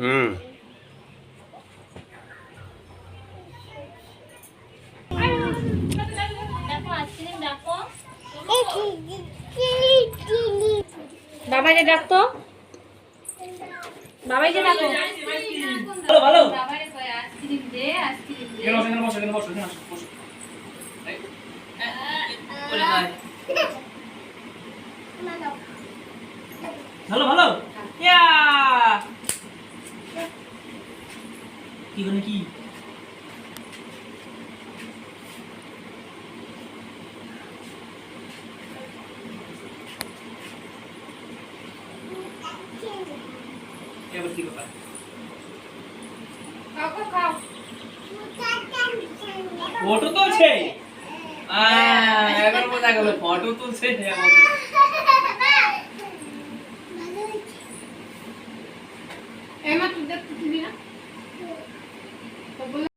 হুম। বাবাইকে ডাকতো, বাবাইকে ডাকো। ভালো ভালো। বাবাইকে কয় আইসক্রিম দে, আইসক্রিম দে। এখানে বসো এখানে বসো এখানে বসো। ওরে ভাই। ভালো ভালো। ইয়া। কি করে কি? এবার কি কথা? খাও খাও খাও। ফটো তুলছে। এবার বোঝা গেল ফটো তুলছে। এমা তুই দেখতে দিবি না?